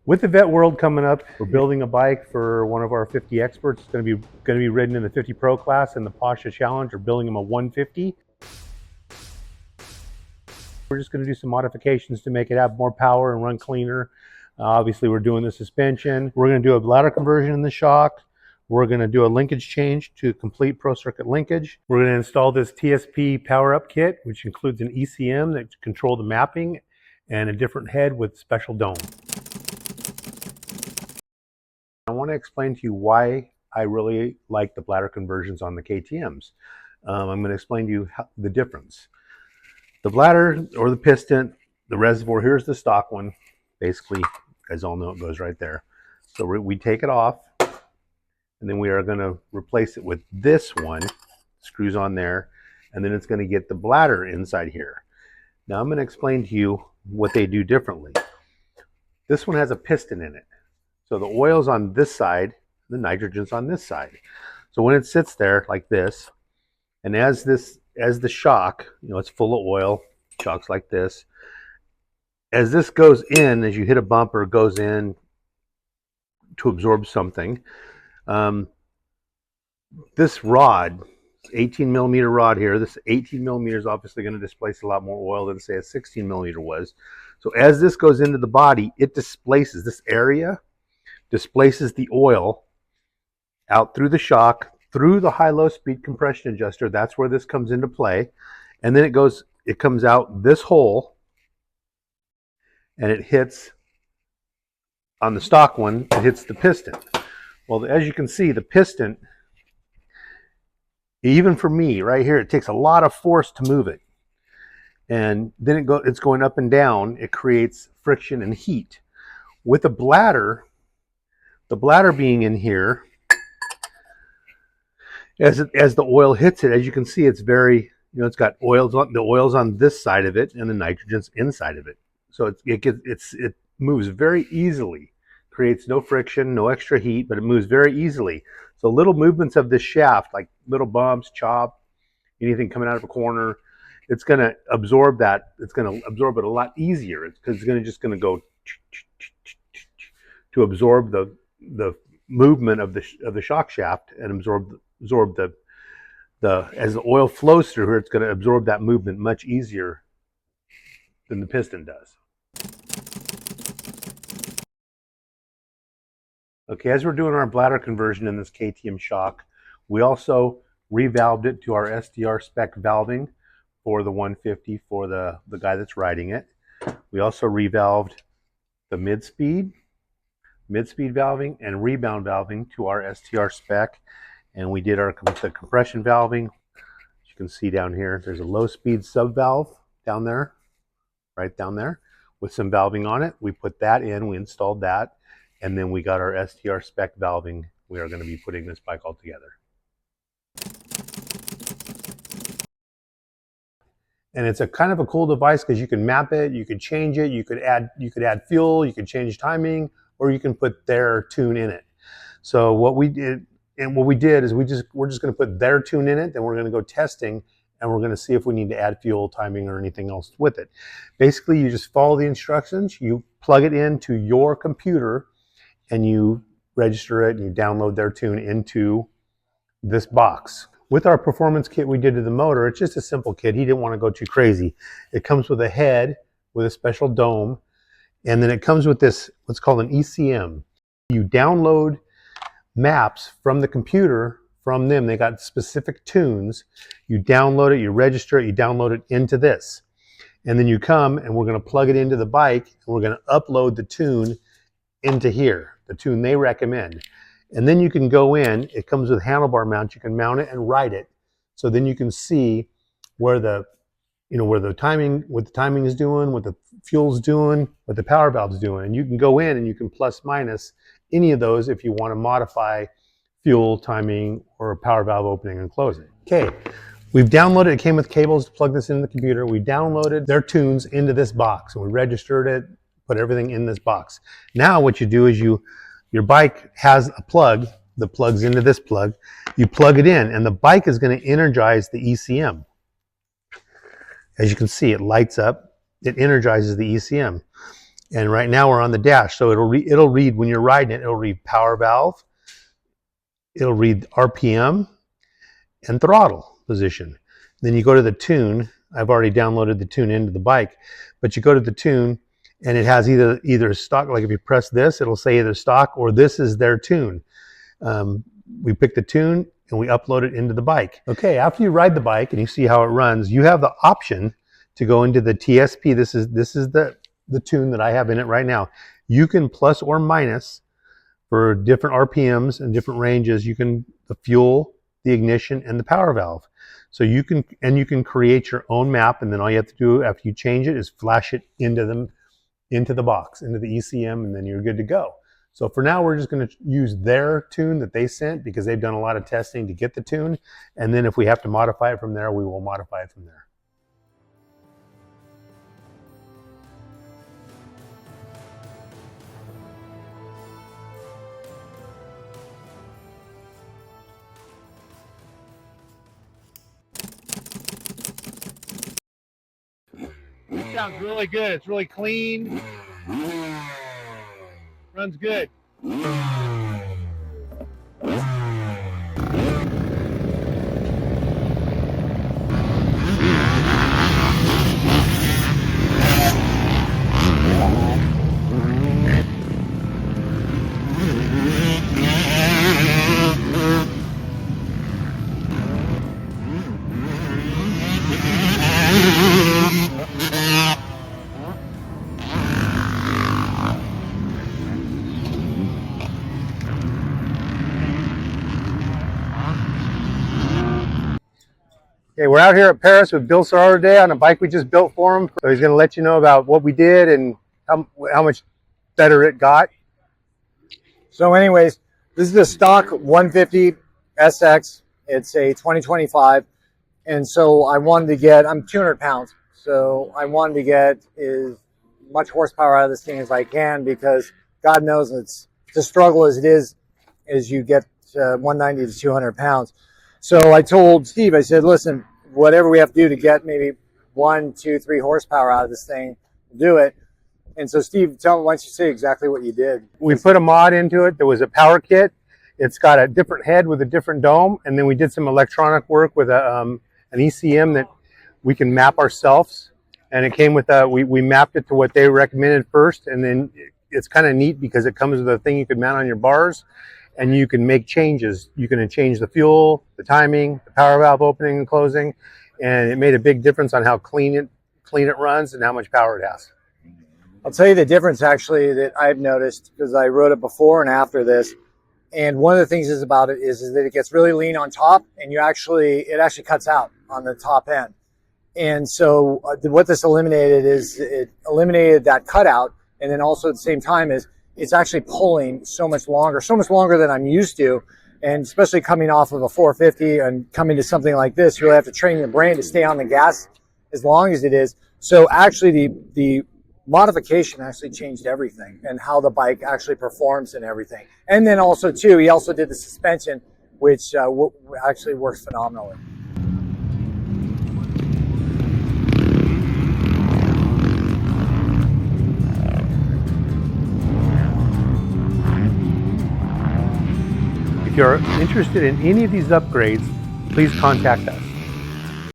With the Vet World coming up, we're building a bike for one of our 50 experts. It's going to be ridden in the 50 Pro class and the Pasha Challenge. We're building him a 150. We're just going to do some modifications to make it have more power and run cleaner. Obviously, we're doing the suspension. We're going to do a bladder conversion in the shock. We're going to do a linkage change to complete pro circuit linkage. We're going to install this TSP power up kit, which includes an ECM that controls the mapping and a different head with special dome. I want to explain to you why I really like the bladder conversions on the KTMs. I'm going to explain to you the difference. The bladder or the piston, the reservoir, here's the stock one. Basically, you guys all know it goes right there. So we take it off, and then we are going to replace it with this one. Screws on there, and then it's going to get the bladder inside here. Now I'm going to explain to you what they do differently. This one has a piston in it. So the oil's on this side, the nitrogen's on this side. So when it sits there like this, and as the shock, it's full of oil, shocks like this. As this goes in, as you hit a bump or it goes in to absorb something, this rod, 18 millimeter rod here, this 18 millimeter is obviously going to displace a lot more oil than say a 16 millimeter was. So as this goes into the body, it displaces this area, displaces the oil out through the shock, through the high-low speed compression adjuster. That's where this comes into play. And then it comes out this hole, and it hits on the stock one, it hits the piston. Well, as you can see, the piston, even for me right here, it takes a lot of force to move it. And then it's going up and down. It creates friction and heat. With the bladder being in here, as the oil hits it, as you can see, it's very, it's got the oil's on this side of it and the nitrogen's inside of it. So it moves very easily, creates no friction, no extra heat, but it moves very easily. So little movements of this shaft, like little bumps, chop, anything coming out of a corner, it's going to absorb that. It's going to absorb it a lot easier because it's just going to go to absorb the movement of the shock shaft and absorb as the oil flows through here, it's going to absorb that movement much easier than the piston does. Okay, as we're doing our bladder conversion in this KTM shock, we also revalved it to our SDR spec valving for the 150 for the guy that's riding it. We also revalved the mid-speed valving and rebound valving to our STR spec, and we did the compression valving. As you can see down here, there's a low speed sub valve down there, right down there, with some valving on it. We put that in, we installed that, and then we got our STR spec valving. We are going to be putting this bike all together. And it's a kind of a cool device because you can map it, you could change it, you could add fuel, you could change timing, or you can put their tune in it. So what we did is we're just going to put their tune in it, then we're going to go testing, and we're going to see if we need to add fuel, timing, or anything else with it. Basically, you just follow the instructions, you plug it into your computer, and you register it, and you download their tune into this box. With our performance kit we did to the motor, it's just a simple kit. He didn't want to go too crazy. It comes with a head with a special dome, and then it comes with this, what's called an ECM. You download maps from the computer, from them. They got specific tunes. You download it, you register it, you download it into this. And then you come, and we're going to plug it into the bike, and we're going to upload the tune into here, the tune they recommend. And then you can go in, it comes with handlebar mounts, you can mount it and ride it. So then you can see where the timing is doing, what the fuel's doing, what the power valve's doing. And you can go in and you can plus minus any of those if you want to modify fuel, timing, or power valve opening and closing. Okay, we've downloaded, it came with cables to plug this into the computer. We downloaded their tunes into this box and we registered it, put everything in this box. Now what you do is your bike has a plug that plugs into this plug. You plug it in, and the bike is going to energize the ECM. As you can see, it lights up. It energizes the ECM. And right now we're on the dash, so it'll read when you're riding it. It'll read power valve, it'll read RPM, and throttle position. Then you go to the tune. I've already downloaded the tune into the bike, but you go to the tune, and it has either stock. Like if you press this, it'll say either stock or this is their tune. We pick the tune and we upload it into the bike. Okay, after you ride the bike and you see how it runs, you have the option to go into the TSP. This is the tune that I have in it right now. You can plus or minus for different RPMs and different ranges. You can the fuel, the ignition, and the power valve. So you can create your own map, and then all you have to do after you change it is flash it into the box, into the ECM, and then you're good to go. So for now, we're just going to use their tune that they sent because they've done a lot of testing to get the tune. And then if we have to modify it from there, we will modify it from there. Sounds really good. It's really clean. Runs good. Okay, we're out here at Paris with Bill Serraro today on a bike we just built for him. So he's going to let you know about what we did and how much better it got. So anyways, this is a stock 150 SX. It's a 2025. And so I wanted to get, I'm 200 pounds. So I wanted to get as much horsepower out of this thing as I can, because God knows it's a struggle as it is as you get 190 to 200 pounds. So I told Steve, I said, listen, whatever we have to do to get maybe 1, 2, 3 horsepower out of this thing, do it. And so Steve, why don't you say exactly what you did? We put a mod into it. There was a power kit. It's got a different head with a different dome. And then we did some electronic work with an ECM that we can map ourselves. And it came with we mapped it to what they recommended first. And then it's kind of neat because it comes with a thing you could mount on your bars. And you can make changes. You can change the fuel, the timing, the power valve opening and closing, and it made a big difference on how clean it runs and how much power it has. I'll tell you the difference actually that I've noticed, because I rode it before and after this. And one of the things about it is that it gets really lean on top, and it actually cuts out on the top end. And so what this eliminated is it eliminated that cutout, and then also at the same time is it's actually pulling so much longer than I'm used to. And especially coming off of a 450 and coming to something like this, you really have to train your brain to stay on the gas as long as it is. So actually the modification actually changed everything and how the bike actually performs and everything. And then also too, he also did the suspension, which actually works phenomenally. If you're interested in any of these upgrades, please contact us.